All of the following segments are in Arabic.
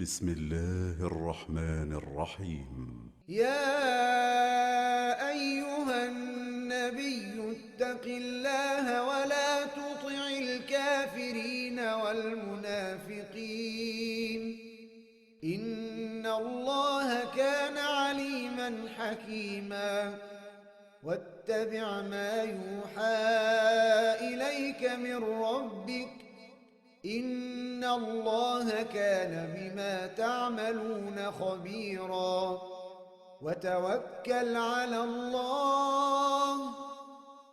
بسم الله الرحمن الرحيم. يا أيها النبي اتق الله ولا تطع الكافرين والمنافقين إن الله كان عليما حكيما واتبع ما يوحى إليك من ربك إن الله كان بما تعملون خبيرا وتوكل على الله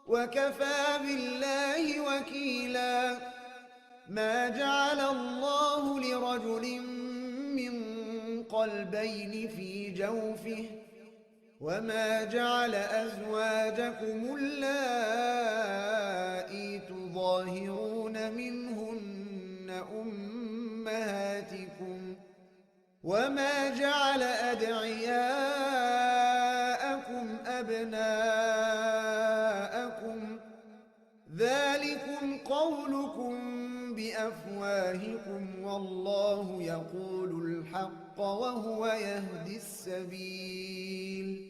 وكفى بالله وكيلا ما جعل الله لرجل من قلبين في جوفه وما جعل أزواجكم اللائي تظاهرون منهن أمهاتكم وما جعل أدعياءكم أبناءكم ذلكم قولكم بأفواهكم والله يقول الحق وهو يهدي السبيل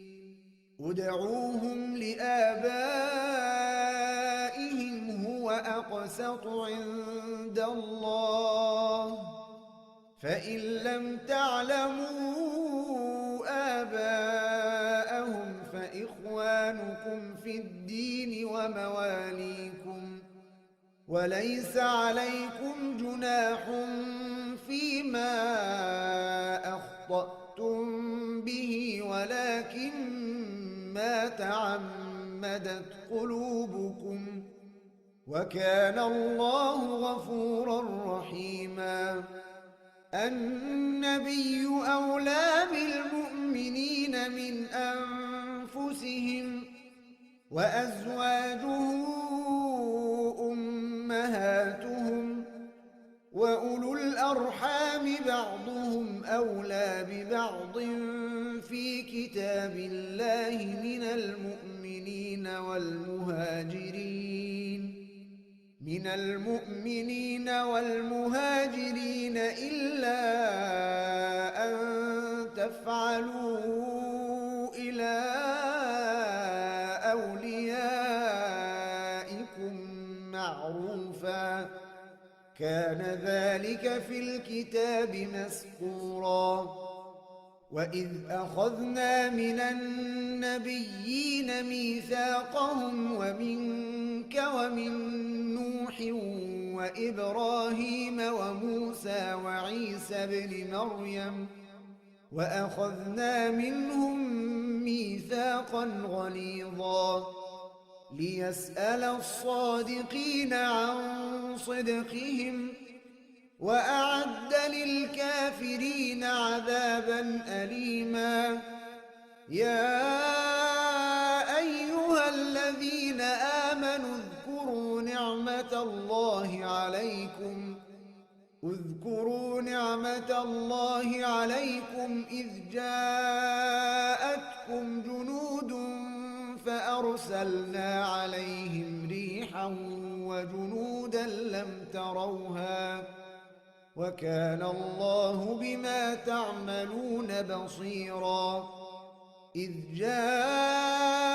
ادعوهم لآبائهم هو أقسط عند الله فإن لم تعلموا آباءهم فإخوانكم في الدين ومواليكم وليس عليكم جناح فيما أخطأتم به ولكن ما تعمدت قلوبكم وكان الله غفورا رحيما النبي أولى بالمؤمنين من أنفسهم وأزواجه أمهاتهم وأولو الأرحام بعضهم أولى ببعض في كتاب الله من المؤمنين والمهاجرين إلا أن تفعلوا إلى أوليائكم معروفا كان ذلك في الكتاب مسطورا وإذ أخذنا من النبيين ميثاقهم ومنك ومن نوح وإبراهيم وموسى وعيسى بن مريم وأخذنا منهم ميثاقا غليظا ليسأل الصادقين عن صدقهم وأعد للكافرين عذابا أليما يا أيها الذين آمنوا اذكروا نعمة الله عليكم إذ جاءتكم جنود فأرسلنا عليهم ريحا وجنودا لم تروها وكان الله بما تعملون بصيرا إذ جاءوكم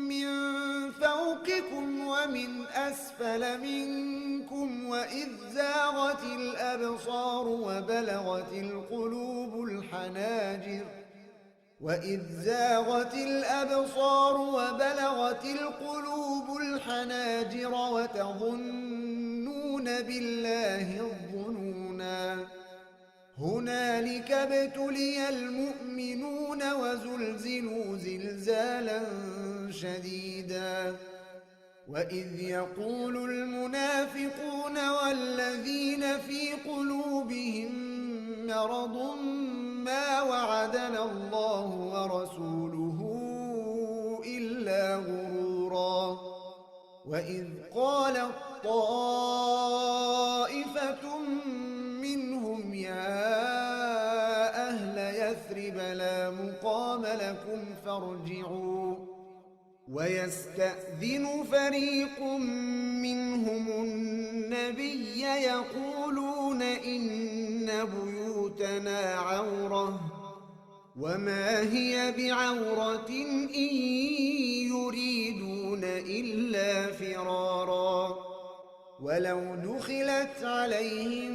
من فوقكم ومن أسفل منكم وإذ زاغت الأبصار وبلغت القلوب الحناجر وتظنون بالله الظنونا هنالك ابتلي المؤمنون وزلزلوا زلزالا شديدا وإذ يقول المنافقون والذين في قلوبهم مرض ما وعدنا الله ورسوله إلا غرورا وإذ قالت طائفة منهم يا أهل يثرب لا مقام لكم فارجعوا ويستأذن فريق منهم النبي يقولون إن إن بيوتنا عورة وما هي بعورة إن يريدون إلا فرارا ولو دخلت عليهم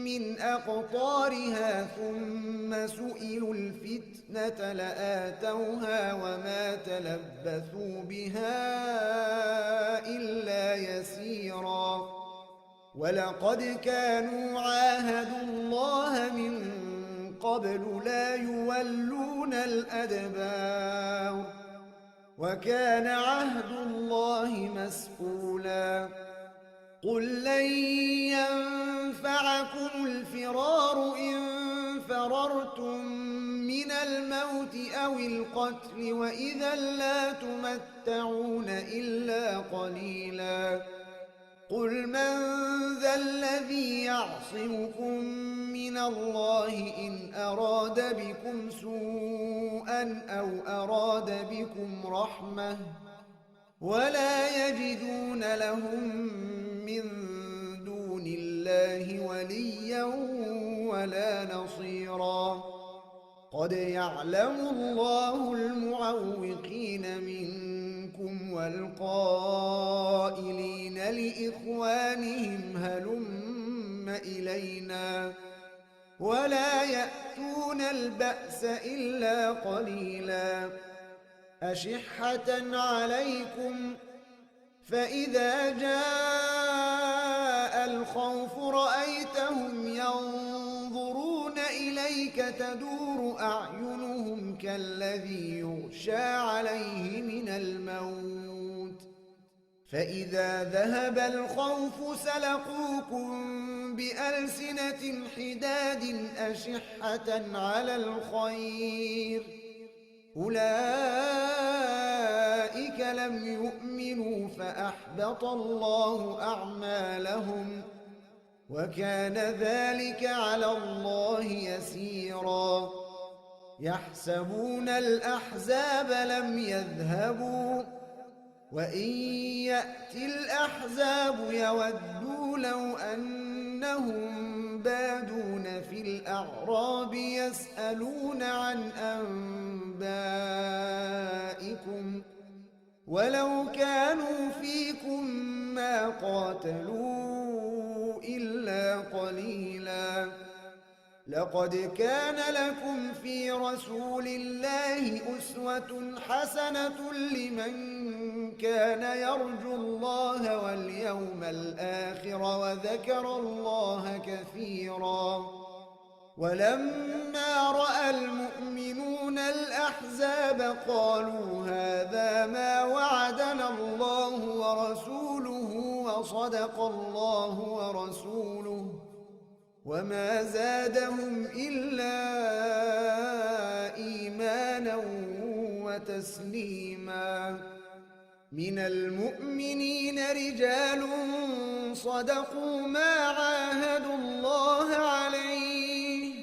من أقطارها ثم سئلوا الفتنة لآتوها وما تلبثوا بها إلا يسيرا ولقد كانوا عاهدوا الله من قبل لا يولون الأدبار وكان عهد الله مسئولا قل لن ينفعكم الفرار إن فررتم من الموت أو القتل وإذا لا تمتعون إلا قليلا قل من ذا الذي يعصمكم من الله إن أراد بكم سوءا أو أراد بكم رحمة ولا يجدون لهم من دون الله وليا ولا نصيرا قد يعلم الله المعوقين منكم والقائلين لإخوانهم هلم إلينا ولا يأتون البأس إلا قليلا أشحة عليكم فإذا جاء الخوف رأيتهم ينظرون إليك تدور أعينهم كالذي يغشى عليه من الموت فإذا ذهب الخوف سلقوكم بألسنة حداد أشحة على الخير أولئك لم يؤمنوا فأحبط الله أعمالهم وكان ذلك على الله يسيرا يحسبون الأحزاب لم يذهبوا وإن يأتي الأحزاب يودوا لو أنهم بادون في الأعراب يسألون عن أنبائكم ولو كانوا فيكم ما قاتلوا إلا قليلا لقد كان لكم في رسول الله أسوة حسنة لمن كان يرجو الله واليوم الآخر وذكر الله كثيرا ولما رأى المؤمنون الأحزاب قالوا هذا ما وعدنا الله ورسوله وصدق الله ورسوله وما زادهم إلا إيمانا وتسليما من المؤمنين رجال صدقوا ما عاهدوا الله عليه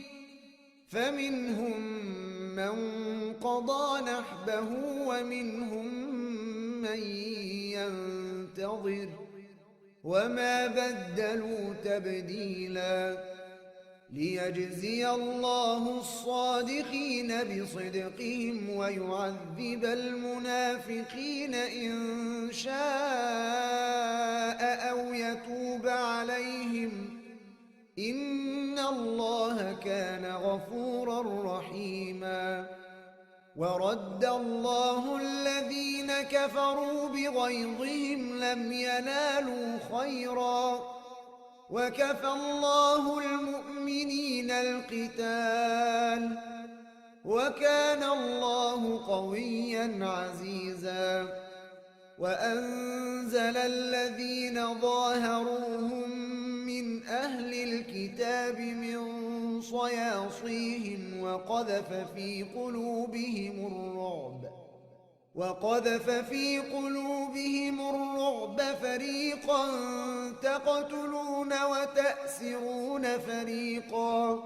فمنهم من قضى نحبه ومنهم من ينتظر وما بدلوا تبديلا ليجزي الله الصادقين بصدقهم ويعذب المنافقين إن شاء أو يتوب عليهم إن الله كان غفورا رحيما ورد الله الذين كفروا بغيظهم لم ينالوا خيرا وكفى الله المؤمنين القتال وكان الله قويا عزيزا وأنزل الذين ظاهروهم من أهل الكتاب من صياصيهم وقذف في قلوبهم الرعب فريقا تقتلون وتأسرون فريقا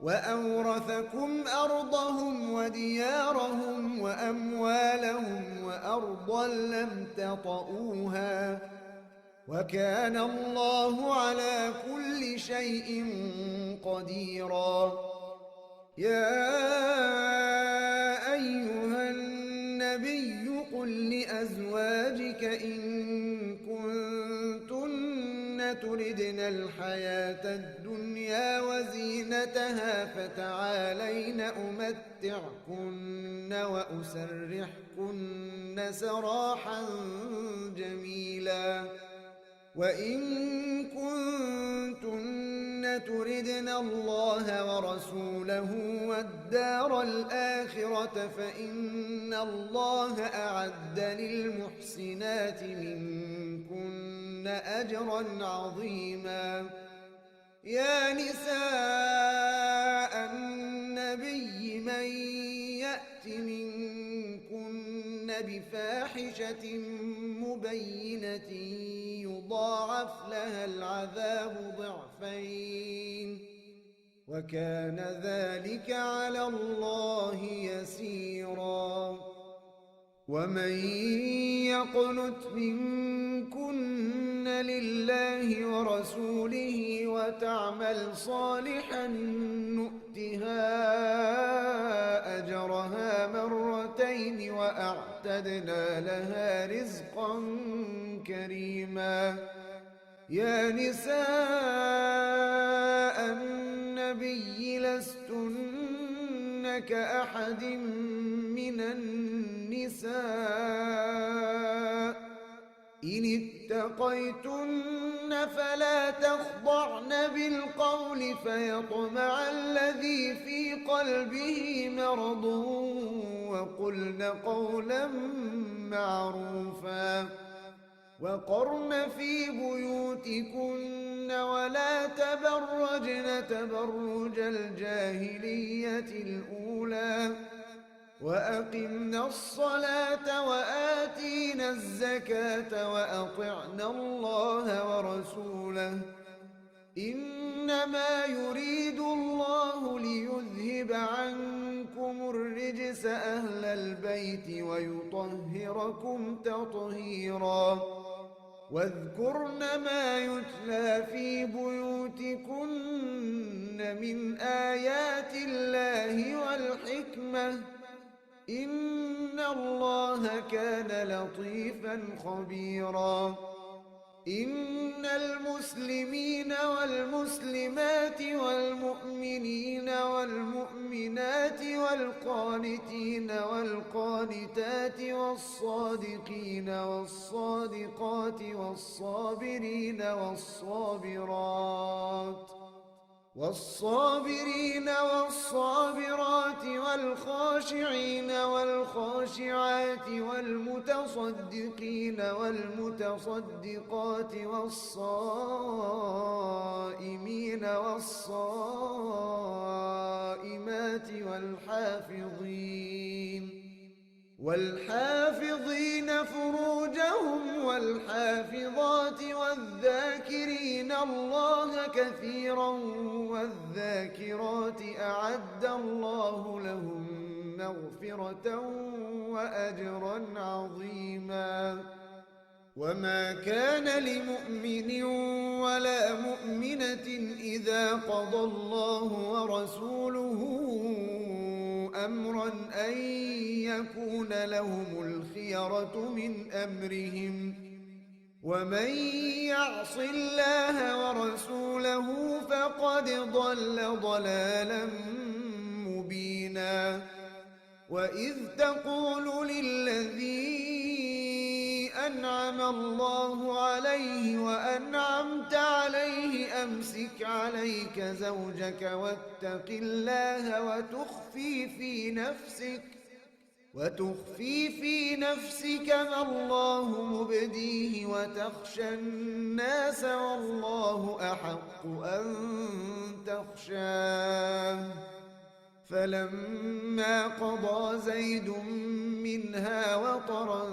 وأورثكم أرضهم وديارهم وأموالهم وأرضا لم تطئوها وكان الله على كل شيء قديرا. يا أيها النبي قل لأزواجك إن كنتن تردن الحياة الدنيا وزينتها فتعالين أمتعكن وأسرحكن سراحا جميلا. وإن كنتن تردن الله ورسوله والدار الآخرة فإن الله أعد للمحسنات منكن أجرا عظيما. يا نساء النبي من يأت منكن بفاحشة مبينة يضاعف لها العذاب ضعفين وكان ذلك على الله يسيرا. ومن يقنت منكن لله ورسوله وتعمل صالحا نؤتها أجرها مرتين وأعتدنا لها رزقا كريما. يا نساء النبي لستن كأحد من النساء إن اتقيتن فلا تخضعن بالقول فيطمع الذي في قلبه مرض وقلن قولا معروفا. وقرن في بيوتكن ولا تبرجن تبرج الجاهلية الأولى وأقمنا الصلاة وآتينا الزكاة وأطعنا الله ورسوله إنما يريد الله ليذهب عنكم الرجس أهل البيت ويطهركم تطهيرا. واذكرن ما يتلى في بيوتكن من آيات الله والحكمة إن الله كان لطيفا خبيرا. إن المسلمين والمسلمات والمؤمنين والمؤمنات والقانتين والقانتات والصادقين والصادقات والصابرين والصابرات والخاشعين والخاشعات والمتصدقين والمتصدقات والصائمين والصائمات والحافظين فروجهم والحافظات والذاكرين الله كثيرا والذاكرات أعد الله لهم مغفرة وأجرا عظيما. وما كان لمؤمن ولا مؤمنة إذا قضى الله ورسوله أمرا أن يكون لهم الخيرة من أمرهم ومن يعص الله ورسوله فقد ضل ضلالا مبينا. وإذ تقول للذي أنعم الله عليه وأنعمت عليه أمسك عليك زوجك واتق الله وتخفي في نفسك ما الله مبديه وتخشى الناس والله أحق أن تخشاه. فلما قضى زيد منها وطرا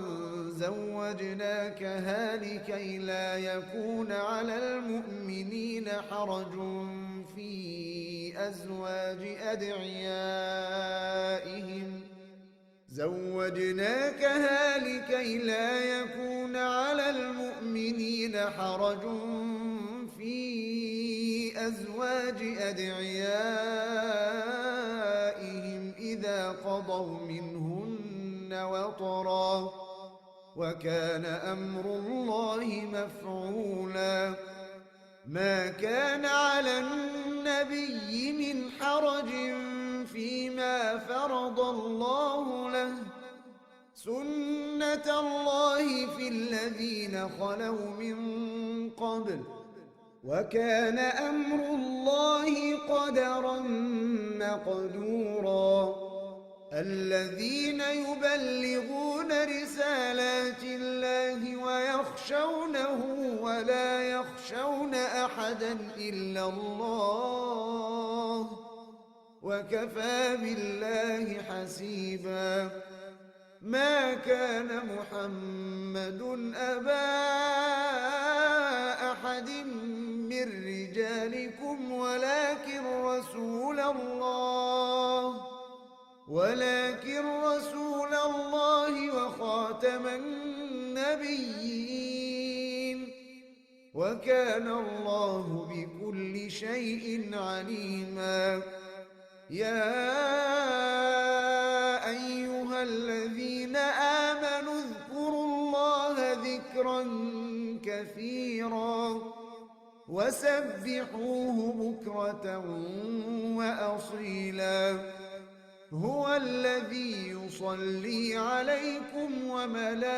زوجناكها لكي لا يكون على المؤمنين حرج في أزواج أزواج أدعيائهم إذا قضوا منهن وطرا وكان أمر الله مفعولا ما كان على النبي من حرج فيما فرض الله له سنة الله في الذين خلوا من قبل وكان أمر الله قدرا مقدورا الذين يبلغون رسالات الله ويخشونه ولا يخشون أحدا إلا الله وكفى بالله حسيبا ما كان محمد أبا أحد من رجالكم ولكن رسول الله وخاتم النبيين وكان الله بكل شيء عليما يا أيها الذين آمنوا اذكروا الله ذكرا كثيرا وسبحوه بكرة وأصيلا هو الذي يصلي عليكم وملائكته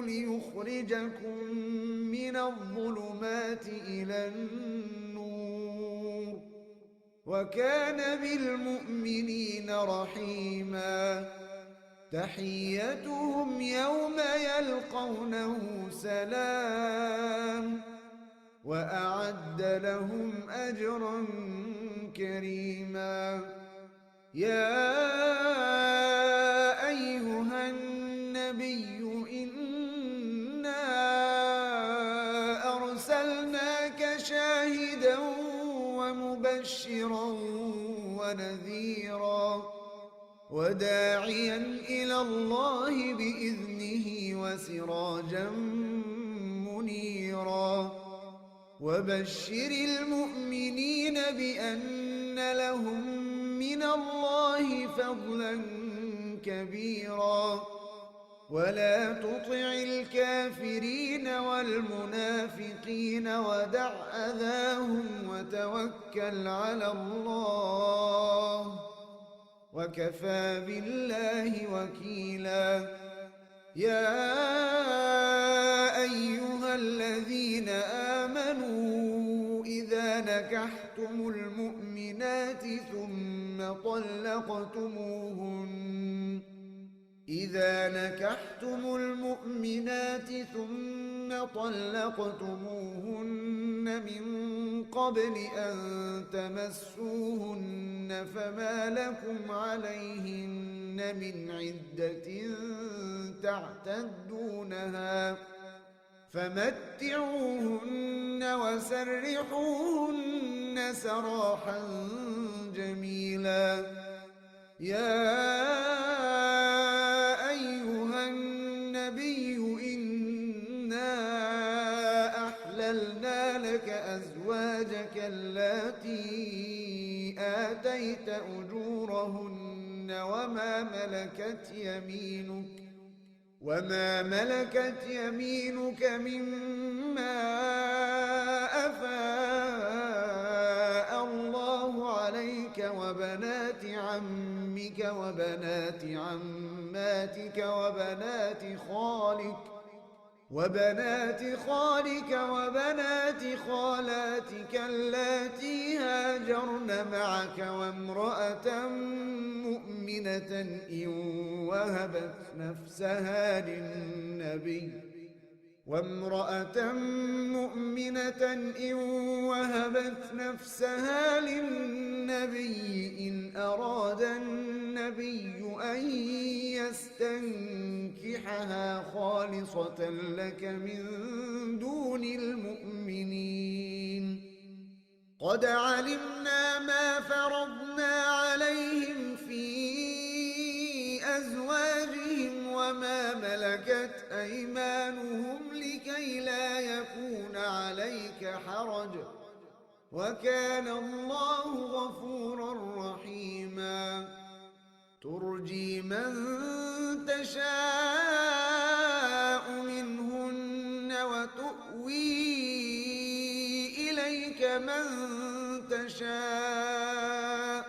ليخرجكم من الظلمات إلى النور وكان بالمؤمنين رحيما تحيتهم يوم يلقونه سلام وأعد لهم أجرا كريما يا أيها النبي إنا أرسلناك شاهدا ومبشرا ونذيرا وداعيا إلى الله بإذنه وسراجا منيرا وبشر المؤمنين بأن لهم من الله فضلا كبيرا ولا تطع الكافرين والمنافقين ودع أذاهم وتوكل على الله وكفى بالله وكيلا يا أيها الذين آمنوا إذا نكحتم المؤمنات ثم طلقتموهن من قبل أن تمسوهن فما لكم عليهن من عدة تعتدونها فمتعوهن وسرحوهن سراحا جميلا يا أيها النبي إنا أحللنا لك أزواجك اللاتي آتيت أجورهن وما ملكت يمينك مما أفاء الله عليك وبنات عمك وبنات عماتك وبنات خالك وبنات خالاتك اللاتي هاجرن معك وامرأة مؤمنة إن وهبت نفسها للنبي إن أراد النبي أن يستنكحها خالصة لك من دون المؤمنين قد علمنا ما فرضنا عليهم في أزواجهم وما ملكت أيمانهم لكي لا يكون عليك حرج وكان الله غفورا رحيما ترجي من تشاء منهن وتؤوي إليك من تشاء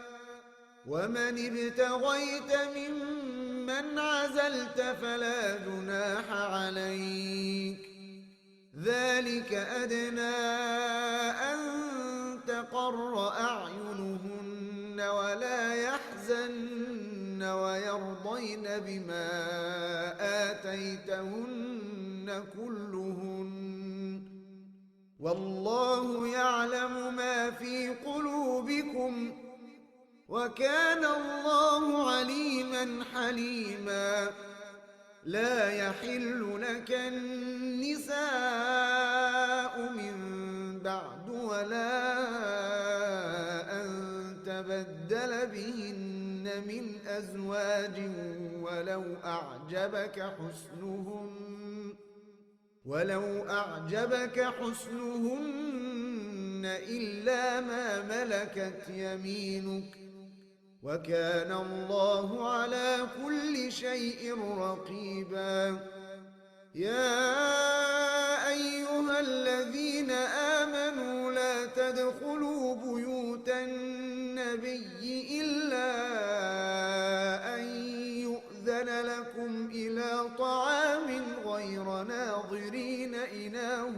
ومن ابتغيت ممن عزلت فلا جناح عليك ذلك أدنى أن تقر أعينهن ولا يحزن ويرضين بما آتيتهن كلهن والله يعلم ما في قلوبكم وكان الله عليما حليما لا يحل لك النساء من بعد ولا أن تبدل بهن من أزواج ولو أعجبك حسنهن إلا ما ملكت يمينك وكان الله على كل شيء رقيبا يا أيها الذين آمنوا لا تدخلوا بيوت النبي إلا أن يؤذن لكم إلى طعام غير ناظرين إناه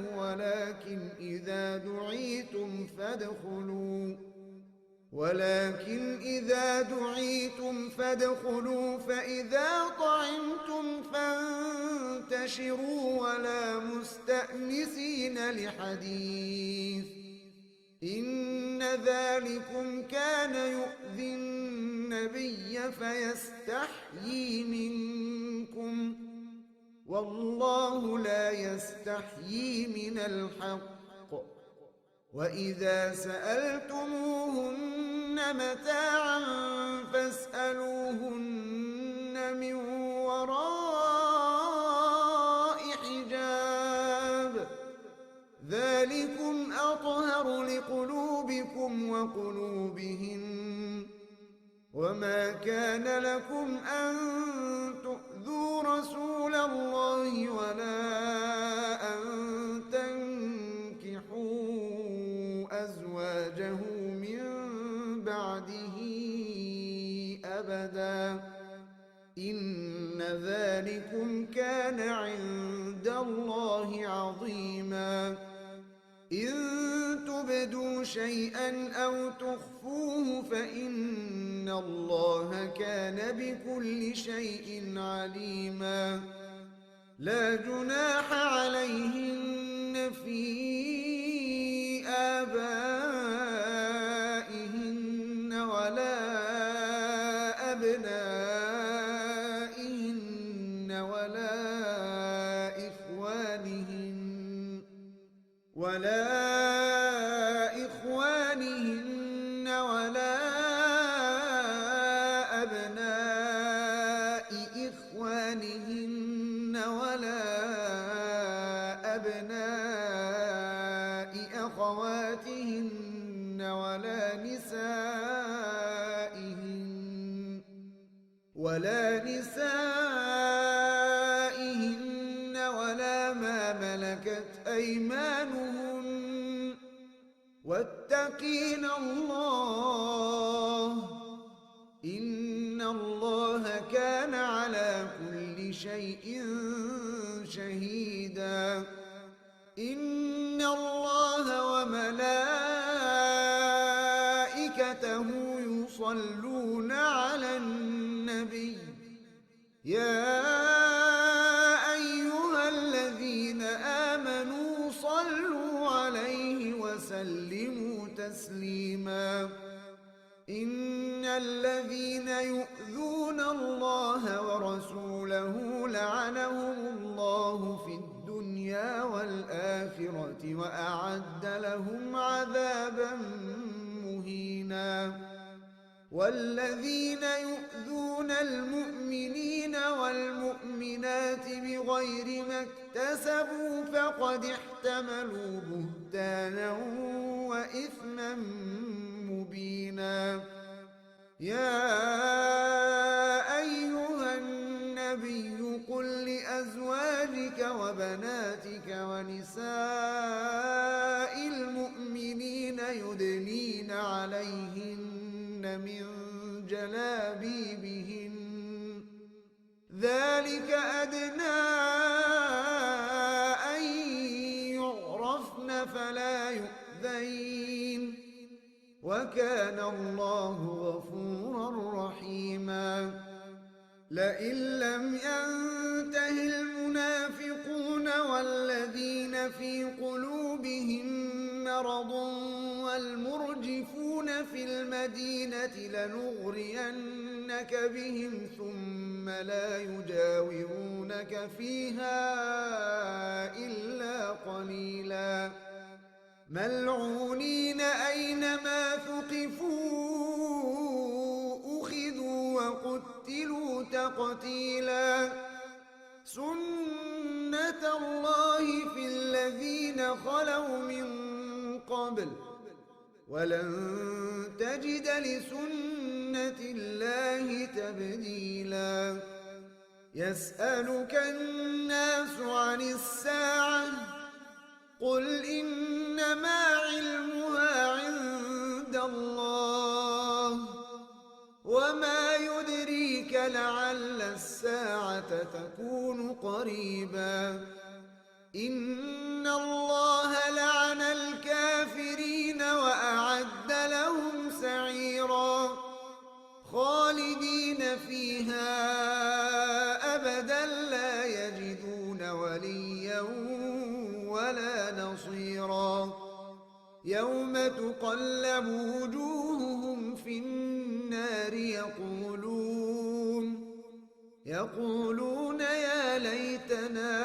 ولكن إذا دعيتم فادخلوا فإذا طعمتم فانتشروا ولا مستأنسين لحديث إن ذلكم كان يؤذي النبي فيستحيي منكم والله لا يستحيي من الحق وإذا سألتموهن متاعا فاسألوهن من وراء حجاب ذلكم أطهر لقلوبكم وقلوبهن وما كان لكم أن تؤذوا رسول الله ولا أن تنكحوا أزواجه من بعده أبدا إن ذلكم كان عند الله عظيما إن تبدوا شيئا أو تخفوه فإن الله كان بكل شيء عليما لا جناح عليهن في آبائهن ولا أبنائهن ولا إخوانهن ولا أبناء إخوانهن ولا أبناء أخواتهن ولا نسائهن ولا ما ملكت أيمانهن واتقين الله إن الله كان على كل شيء شهيدا إن الله وملائكته يصلون على النبي يا أيها الذين آمنوا صلوا عليه وسلموا تسليما إن الذين يؤذون الله ورسوله لعنهم الله في الدنيا والآخرة وأعد لهم عذابا مهينا والذين يؤذون المؤمنين والمؤمنات بغير ما اكتسبوا فقد احتملوا بهتانا وإثما مبينا. يا أيها النبي قل لأزواجك وبناتك ونساء المؤمنين يدنين عليهن من جلابيبهن ذلك أدنى أن يعرفن فلا يؤذين وكان الله غفورا رحيما. لئن لم ينته المنافقون والذين في قلوبهم مرض والمرجفون في المدينة لنغرينك بهم ثم لا يجاورونك فيها إلا قليلا ملعونين أينما ثقفوا أخذوا وقتلوا تقتيلا. سنة الله في الذين خلوا من قبل ولن تجد لسنة الله تبديلا. يسألك الناس عن الساعة قل إنما علمها عند الله وما يدريك لعل الساعة تكون قريبا. إن الله لعن الكافرين وأعد لهم سعيرا خالدين فيها أبدا لا يجدون وليا ولا نصيرا. يوم تقلب وجوههم في النار يقولون يا ليتنا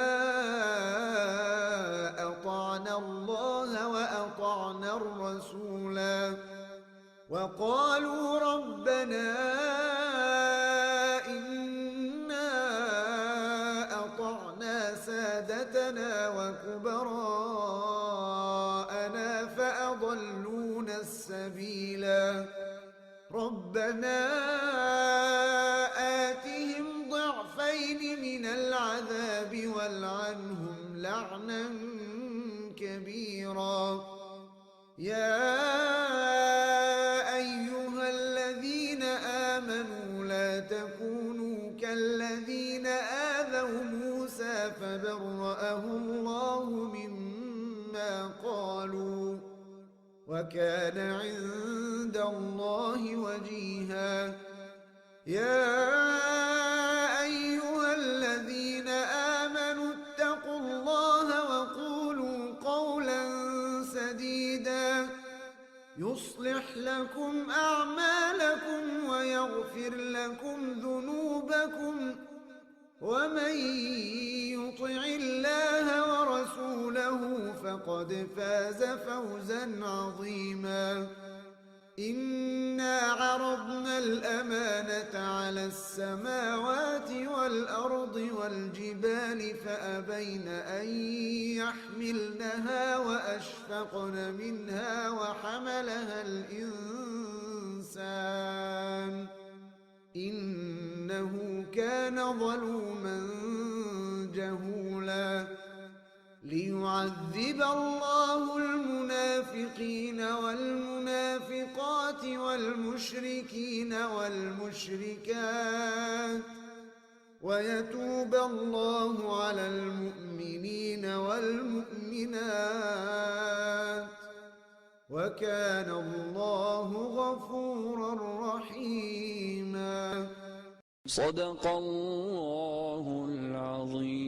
أطعنا الله وأطعنا الرسولا وقالوا ربنا إنا أطعنا سادتنا وكبراءنا فأضلونا السبيلا. ربنا آتهم ضعفين من العذاب والعنهم لعنا كبيرا. يا أيها الذين آمنوا لا تكونوا كالذين آذوا موسى فبرأه الله مما قالوا وكان عند الله وجيها. يا أيها الذين آمنوا اتقوا الله وقولوا قولا سديدا يصلح لكم أعمالكم ويغفر لكم ذنوبكم ومن يطع الله ورسوله فقد فاز فوزا عظيما. إنا عرضنا الأمانة على السماوات والأرض والجبال فأبين أن يحملنها وأشفقن منها وحملها الإنسان إنه كان ظلوما جهولا. ليعذب الله المنافقين والمنافقات والمشركين والمشركات ويتوب الله على المؤمنين والمؤمنات وكان الله غفورا رحيما. صدق الله العظيم.